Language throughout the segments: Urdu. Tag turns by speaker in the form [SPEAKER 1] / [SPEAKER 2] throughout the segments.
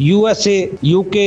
[SPEAKER 1] USA, UK,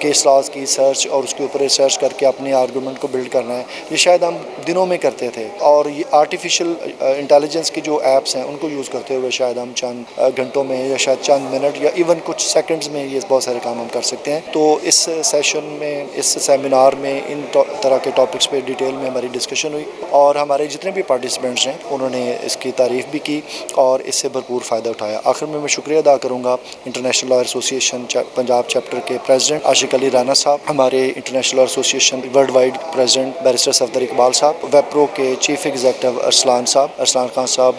[SPEAKER 2] کیس لاز کی سرچ اور اس کے اوپر ریسرچ کر کے اپنے آرگومنٹ کو بلڈ کرنا ہے، یہ شاید ہم دنوں میں کرتے تھے، اور یہ آرٹیفیشل انٹیلیجنس کی جو ایپس ہیں ان کو یوز کرتے ہوئے شاید ہم چند گھنٹوں میں یا شاید چند منٹ یا ایون کچھ سیکنڈز میں یہ بہت سارے کام ہم کر سکتے ہیں۔ تو اس سیشن میں، اس سیمینار میں ان طرح کے ٹاپکس پہ ڈیٹیل میں ہماری ڈسکشن ہوئی، اور ہمارے جتنے بھی پارٹیسپینٹس ہیں انہوں نے اس کی تعریف بھی کی اور اس سے بھرپور فائدہ اٹھایا۔ آخر میں شکریہ ادا کروں گا انٹرنیشنل لائر ایسوسی ایشن پنجاب چیپٹر کے پریزیڈنٹ عاشق علی رانا صاحب، ہمارے international lawyer association worldwide president barrister Safdar Iqbal صاحب، ویب پرو کے چیف ایگزیکٹو ارسلان خان صاحب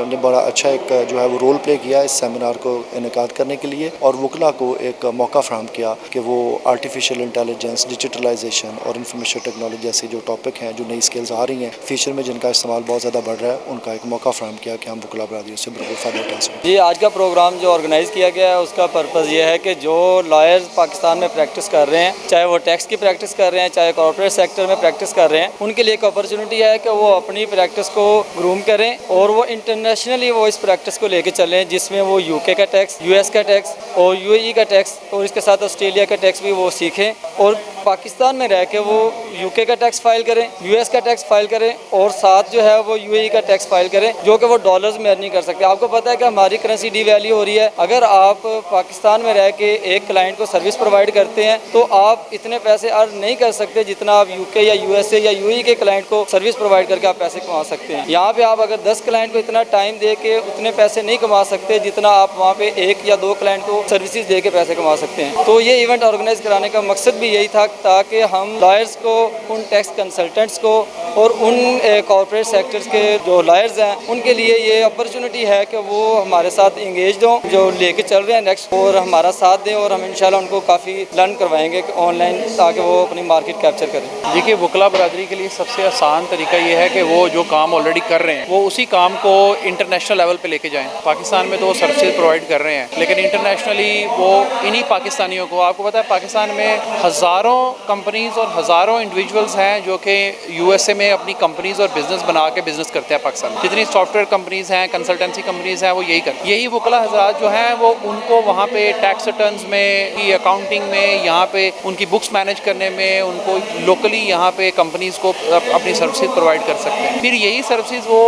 [SPEAKER 2] نے بڑا اچھا ایک جو ہے وہ رول پلے کیا اس سیمینار کو انعقاد کرنے کے لیے، اور وکلا کو ایک موقع فراہم کیا کہ وہ آرٹیفیشیل انٹیلیجنس، ڈیجیٹلائزیشن اور انفارمیشن ٹیکنالوجی جیسے جو ٹاپک ہیں، جو نئی اسکلز آ رہی ہیں فیوچر میں جن کا استعمال بہت زیادہ بڑھ رہا ہے، ان کا ایک موقع فراہم کیا کہ ہم وکلا برادری سے بھرپور فائدہ اٹھا سکیں۔
[SPEAKER 3] جی، آج کا پروگرام جو آرگنائز کیا گیا ہے اس کا پرپز یہ ہے کہ جو لائرز پاکستان میں پریکٹس کر رہے ہیں، چاہے وہ ٹیکس کی پریکٹس کر رہے ہیں، چاہے کارپوریٹ سیکٹر میں پریکٹس کر رہے ہیں، ان کے لیے ایک اپرچونٹی ہے کہ وہ اپنی پریکٹس کو گروم کریں اور وہ انٹرنیشنلی وہ اس پریکٹس کو لے کے چلیں، جس میں وہ یو کے کا ٹیکس، یو ایس کا ٹیکس اور یو اے ای کا ٹیکس اور اس کے ساتھ آسٹریلیا کا ٹیکس بھی وہ سیکھیں، اور پاکستان میں رہ کے وہ یو کے کا ٹیکس فائل کریں، یو ایس کا ٹیکس فائل کریں، اور ساتھ جو ہے وہ یو اے ای کا ٹیکس فائل کریں، جو کہ وہ ڈالرز میں ارن نہیں کر سکتے۔ آپ کو پتہ ہے کہ ہماری کرنسی ڈی ویلیو ہو رہی ہے۔ اگر آپ پاکستان میں رہ کے ایک کلائنٹ کو سروس پرووائڈ کرتے ہیں تو آپ اتنے پیسے ارن نہیں کر سکتے جتنا آپ یو کے یا یو ایس اے یا یو اے ای کے کلائنٹ کو سروس پرووائڈ کر کے آپ پیسے کما سکتے ہیں۔ یہاں پہ آپ اگر 10 کلائنٹ کو اتنا ٹائم دے کے اتنے پیسے نہیں کما سکتے جتنا آپ وہاں پہ 1 یا 2 کلائنٹ کو سروسز دے کے پیسے کما سکتے ہیں۔ تو یہ ایونٹ آرگنائز کرانے کا مقصد بھی یہی تھا تاکہ ہم لائرز کو، ان ٹیکس کنسلٹنٹس کو اور ان کارپوریٹ سیکٹرز کے جو لائرز ہیں ان کے لیے یہ اپرچونٹی ہے کہ وہ ہمارے ساتھ انگیجڈ ہوں، جو لے کے چل رہے ہیں نیکسٹ، اور ہمارا ساتھ دیں، اور ہم انشاءاللہ ان کو کافی لرن کروائیں گے آن لائن تاکہ وہ اپنی مارکیٹ کیپچر کریں۔
[SPEAKER 4] دیکھیے، وکلا برادری کے لیے سب سے آسان طریقہ یہ ہے کہ وہ جو کام آلریڈی کر رہے ہیں وہ اسی کام کو انٹرنیشنل لیول پہ لے کے جائیں۔ پاکستان میں تو وہ سروسز پرووائڈ کر رہے ہیں، لیکن انٹرنیشنلی وہ انہی پاکستانیوں کو، آپ کو پتہ ہے پاکستان میں ہزاروں کمپنیز اور ہزاروں انڈیویجولز ہیں جو کہ یو ایس اے میں اپنی کمپنیز اور بزنس بنا کے بزنس کرتے ہیں پاکستان میں۔ جتنی سافٹ ویئر کمپنیز ہیں، کنسلٹنسی کمپنیز ہیں، وہ یہی کرتے ہیں۔ یہی وکلا حضرات جو ہیں وہ ان کو وہاں پہ ٹیکس ریٹرنز میں، اکاؤنٹنگ میں، یہاں پہ ان کی بکس مینیج کرنے میں، ان کو لوکلی یہاں پہ کمپنیز کو اپنی سروسز پرووائڈ کر سکتے ہیں۔ پھر یہی سروسز وہ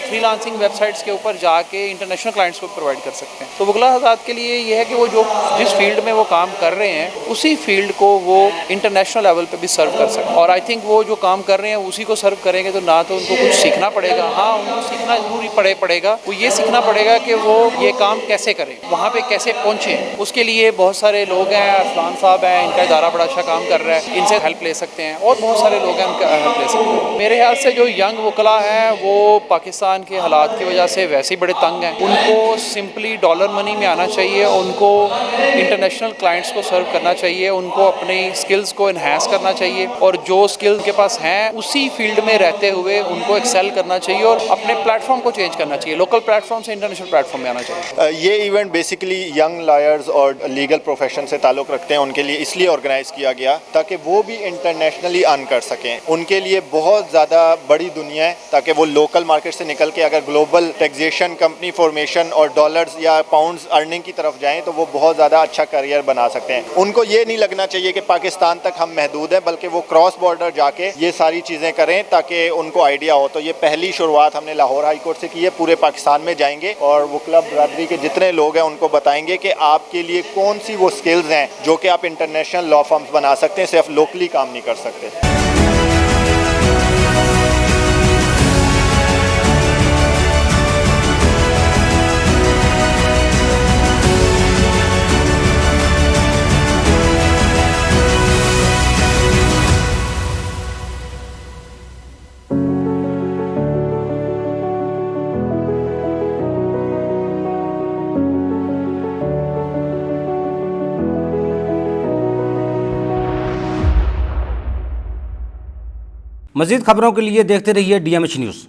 [SPEAKER 4] فری لانسنگ ویب سائٹس کے اوپر جا کے انٹرنیشنل کلائنٹس کو پرووائڈ کر سکتے ہیں۔ تو وکلا حضرات کے لیے یہ ہے کہ وہ جو جس فیلڈ میں وہ کام کر رہے ہیں اسی فیلڈ کو وہ انٹرنیشنل لیول پہ بھی سرو کر سکتے ہیں، اور آئی تھنک وہ جو کام کر رہے ہیں اسی کو سرو کریں گے تو نہ تو ان کو کچھ سیکھنا پڑے گا، ہاں ان کو سیکھنا ضروری پڑے گا، وہ یہ سیکھنا پڑے گا کہ وہ یہ کام کیسے کریں، وہاں پہ کیسے پہنچیں۔ اس کے لیے بہت سارے لوگ ہیں، ارسلان صاحب ہیں، ان کا ادارہ بڑا اچھا کام کر رہا ہے، ان سے ہیلپ لے سکتے ہیں، اور بہت سارے لوگ ہیں ان کا ہیلپ لے سکتے ہیں۔ میرے خیال سے جو ینگ وکلا ہیں وہ پاکستان کے حالات کی وجہ سے ویسے ہی بڑے تنگ ہیں، ان کو سمپلی ڈالر منی میں آنا چاہیے، ان کو انٹرنیشنل کلائنٹس کو سرو کرنا چاہیے، ان کو اپنی اسکلز کو انہینس کرنا چاہیے، اور جو اسکلز کے پاس ہیں اسی فیلڈ میں رہتے ہوئے ان کو ایکسل کرنا چاہیے، اور اپنے پلیٹ فارم کو چینج کرنا چاہیے، لوکل پلیٹ فارم سے انٹرنیشنل پلیٹ فارم میں آنا چاہیے۔
[SPEAKER 5] یہ ایونٹ بیسیکلی ینگ لائرز اور لیگل پروفیشن سے تعلق رکھتے ہیں، ان کے لیے اس لیے آرگنائز کیا گیا تاکہ وہ بھی انٹرنیشنلی ارن کر سکیں۔ ان کے لیے بہت زیادہ بڑی دنیا ہے تاکہ وہ لوکل مارکیٹ سے نکل کے اگر گلوبل ٹیکسیشن، کمپنی فارمیشن اور ڈالرز یا پاؤنڈز ارننگ کی طرف جائیں تو وہ بہت زیادہ اچھا کریئر بنا سکتے ہیں۔ ان کو یہ نہیں لگنا چاہیے کہ پاکستان تک ہم محدود ہیں، بلکہ وہ کراس بارڈر جا کے یہ ساری چیزیں کریں تاکہ ان کو آئیڈیا ہو۔ تو یہ پہلی شروعات ہم نے لاہور ہائی کورٹ سے کی ہے، پورے پاکستان میں جائیں گے اور وکلا برادری کے جتنے لوگ ہیں ان کو بتائیں گے کہ آپ کے لیے کون سی وہ سکلز ہیں جو کہ آپ انٹرنیشنل لا فرمز بنا سکتے ہیں، صرف لوکلی کام نہیں کر سکتے۔
[SPEAKER 6] مزید خبروں کے لیے دیکھتے رہیے DMH نیوز۔